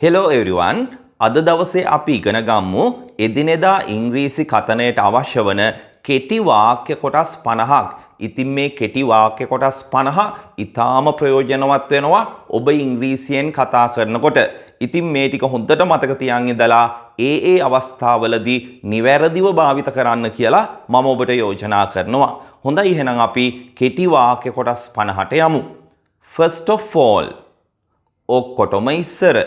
Hello everyone. අද දවසේ අපි ඉගෙන ගමු එදිනෙදා ඉංග්‍රීසි කතනයට අවශ්‍ය වන කෙටි වාක්‍ය කොටස් 50ක්. ඉතින් මේ කෙටි වාක්‍ය කොටස් 50 ඊටාම ප්‍රයෝජනවත් වෙනවා ඔබ ඉංග්‍රීසියෙන් කතා කරනකොට. ඉතින් මේ ටික හොඳට මතක තියාගෙන ඉඳලා ඒ අවස්ථාවලදී නිවැරදිව භාවිත කරන්න කියලා මම ඔබට යෝජනා කරනවා. හොඳයි එහෙනම් අපි කෙටි වාක්‍ය කොටස් 50ට යමු. First of all ඔක්කොටම ඉස්සර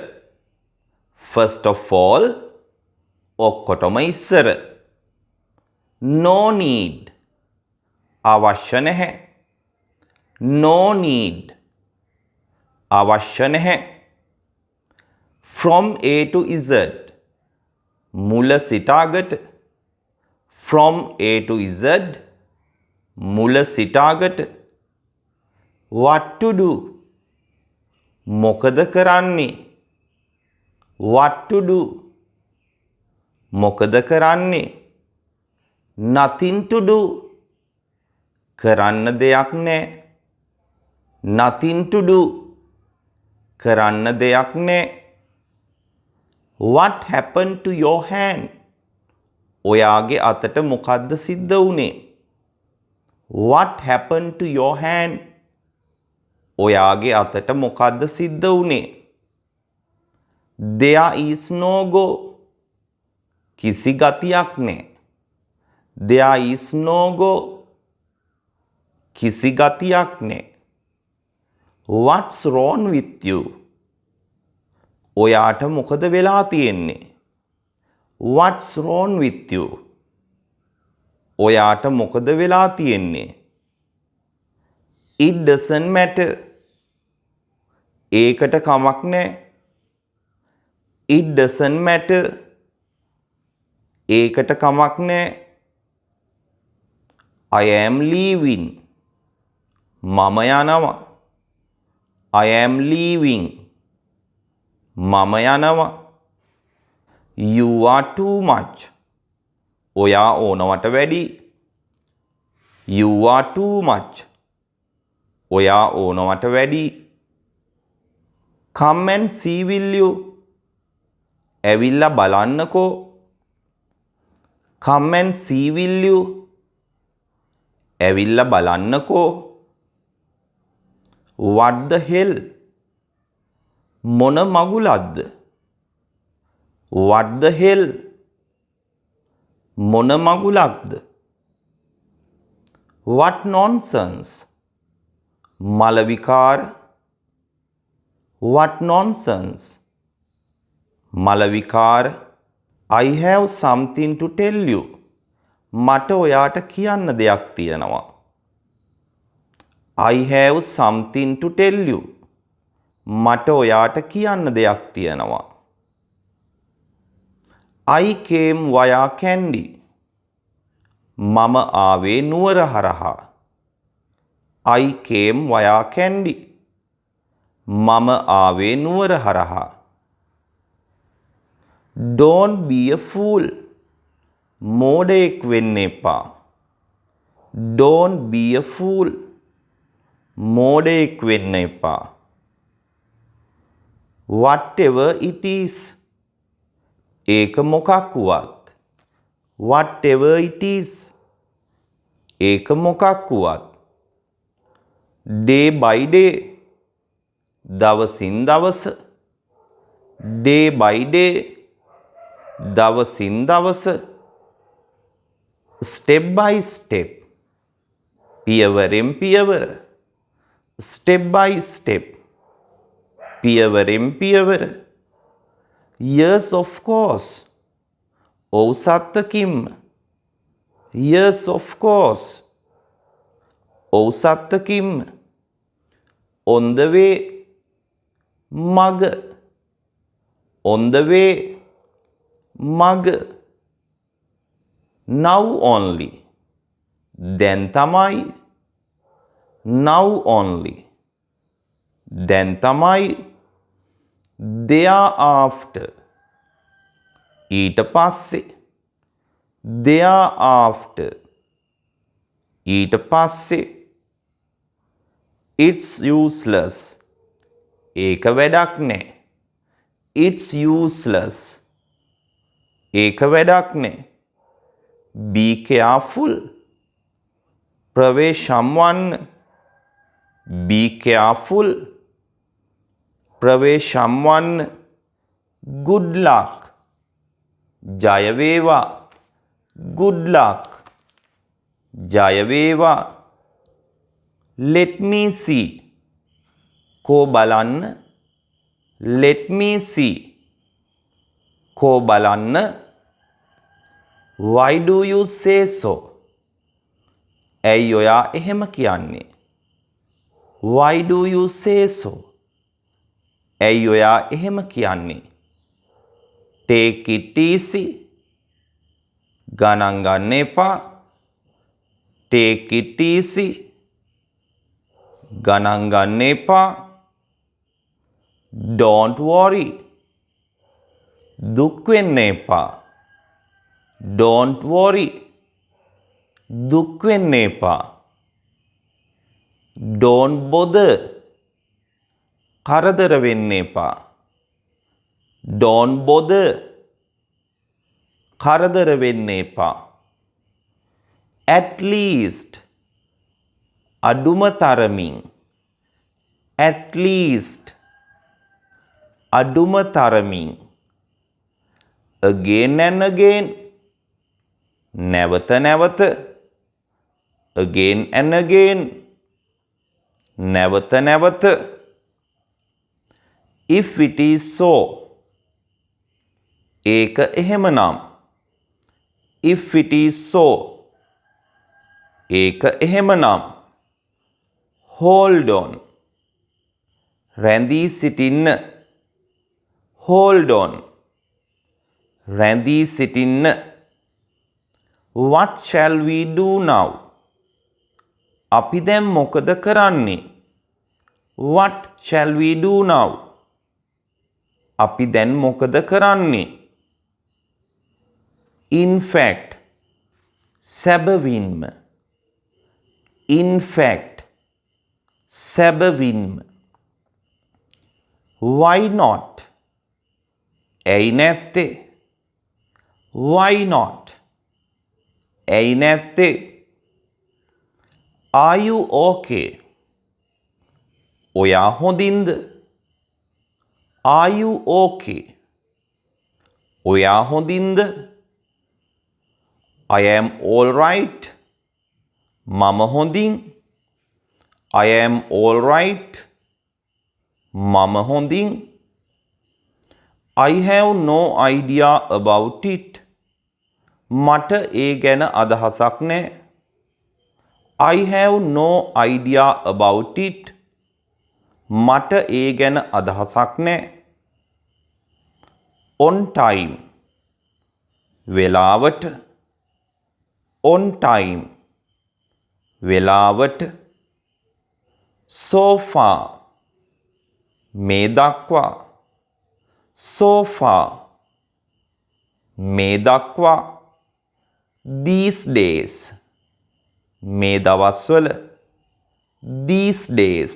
First of all, ඔක්කොටම ඉස්සර. No need. අවශ්‍ය නැහැ. No need. අවශ්‍ය නැහැ. From A to Z. මුල සිට අගට. From A to Z. මුල සිට අගට. What to do. මොකද කරන්නේ? What to do? මොකද කරන්නේ? Nothing to do. කරන්න දෙයක් නැහැ. Nothing to do. කරන්න දෙයක් නැහැ. What happened to your hand? ඔයාගේ අතට මොකද්ද සිද්ධ වුනේ? What happened to your hand? ඔයාගේ අතට මොකද්ද සිද්ධ වුනේ? There is no go. කිසි ගතියක් නැහැ. There is no go. කිසි ගතියක් නැහැ. What's wrong with you? ඔයාට මොකද වෙලා තියෙන්නේ? What's wrong with you? ඔයාට මොකද වෙලා තියෙන්නේ? It doesn't matter. ඒකට කමක් නැහැ. It doesn't matter. ඒකට කමක් නැහැ. I am leaving. මම යනවා. I am leaving. මම යනවා. You are too much. ඔයා ඕනවට වැඩි. You are too much. ඔයා ඕනවට වැඩි. Come and see will you? ඇවිල්ලා බලන්නකෝ. Come and see will you? ඇවිල්ලා බලන්නකෝ. What the hell? මොන මගුලක්ද? What the hell? මොන මගුලක්ද? What nonsense? මලවිකාර. What nonsense? මලවිකාර. I have something to tell you. මට ඔයාට කියන්න දෙයක් තියෙනවා. I have something to tell you. මට ඔයාට කියන්න දෙයක් තියෙනවා. I came via Kandy. මම ආවේ නුවර හරහා. I came via Kandy. මම ආවේ නුවර හරහා. Don't be a fool. මෝඩයෙක් වෙන්න එපා. Don't be a fool. මෝඩයෙක් වෙන්න එපා. Whatever it is. ඒක මොකක් වුවත්. Whatever it is. ඒක මොකක් වුවත්. Day by day. දවසින් දවස. Day by day. දවසින් දවස. Step by step. පියවරෙන් පියවර. Step by step. පියවරෙන් පියවර. Yes of course. ඔව් සත්තකින්ම. Yes of course. ඔව් සත්තකින්ම. On the way. මග. On the way. මග. Now only. දැන් තමයි. Now only. දැන් තමයි. Thereafter. ඊට පස්සේ. Thereafter. ඊට පස්සේ. It's useless. ඒක වැඩක් නෑ. It's useless. ඒක වැඩක් නෑ. Be careful. ප්‍රවේශම් වන්න. Be careful. ප්‍රවේශම් වන්න. Good luck. ජය වේවා. Good luck. ජය වේවා. Let me see. කෝ බලන්න. Let me see. කෝ බලන්න. Why do you say so? ඇයි ඔයා එහෙම කියන්නේ? Why do you say so? ඇයි ඔයා එහෙම කියන්නේ? Take it easy. ගණන් ගන්න එපා. Take it easy. ගණන් ගන්න එපා. Don't worry. දුක් වෙන්න එපා. Don't worry. දුක් වෙන්න එපා. Don't bother. කරදර වෙන්න එපා. Don't bother. කරදර වෙන්න එපා. At least. අඩුම තරමින්. At least. අඩුම තරමින්. Again and again. නැවත නැවත. Again and again. නැවත නැවත. If it is so. ඒක එහෙමනම්. If it is so. ඒක එහෙමනම්. Hold on. රැඳී සිටින්න. Hold on. රැඳී සිටින්න. What shall we do now? අපි දැන් මොකද කරන්නේ? What shall we do now? අපි දැන් මොකද කරන්නේ? In fact. සැබවින්ම. In fact. සැබවින්ම. Why not? ඇයි නැත්තේ? Why not? ඇයි නැත්තේ? Are you okay? ඔයා හොඳින්ද? Are you okay? ඔයා හොඳින්ද? I am all right. මම හොඳින්. I am all right. මම හොඳින්. I have no idea about it. මට ඒ ගැන අදහසක් නෑ. I have no idea about it. මට ඒ ගැන අදහසක් නෑ. On time. වෙලාවට. On time. වෙලාවට. So far. මේ දක්වා. So far. මේ දක්වා. These days. මේ දවස්වල. These days.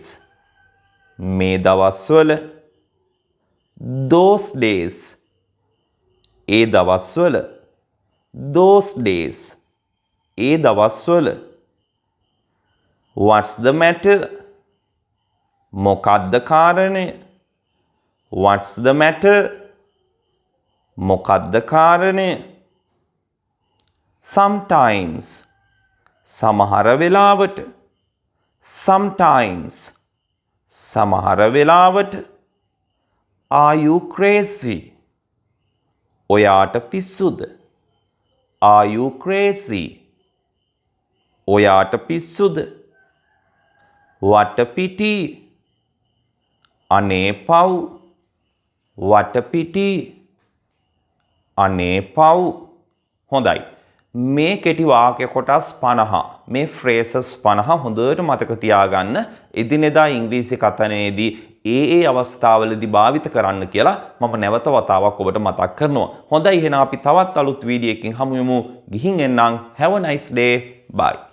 මේ දවස්වල. Those days. ඒ දවස්වල. Those days. ඒ දවස්වල. What's the matter? මොකද්ද කාරණය? What's the matter? මොකද්ද කාරණය? Sometimes. සමහර වෙලාවට. Sometimes. සමහර වෙලාවට. Are you crazy? ඔයාට පිස්සුද? Are you crazy? ඔයාට පිස්සුද? What a pity. අනේ පව්. What a pity. අනේ පව්. හොඳයි. මේ කෙටි වාක්‍ය කොටස් 50 මේ phrases 50 හොඳට මතක තියාගන්න. එදිනෙදා ඉංග්‍රීසි කතනයේදී ඒ අවස්ථාවලදී භාවිත කරන්න කියලා මම නැවත වතාවක් ඔබට මතක් කරනවා. හොඳයි එහෙනම් අපි තවත් අලුත් වීඩියෝ එකකින් හමු වෙමු. ගිහින් එන්නම්. Have a nice day. Bye.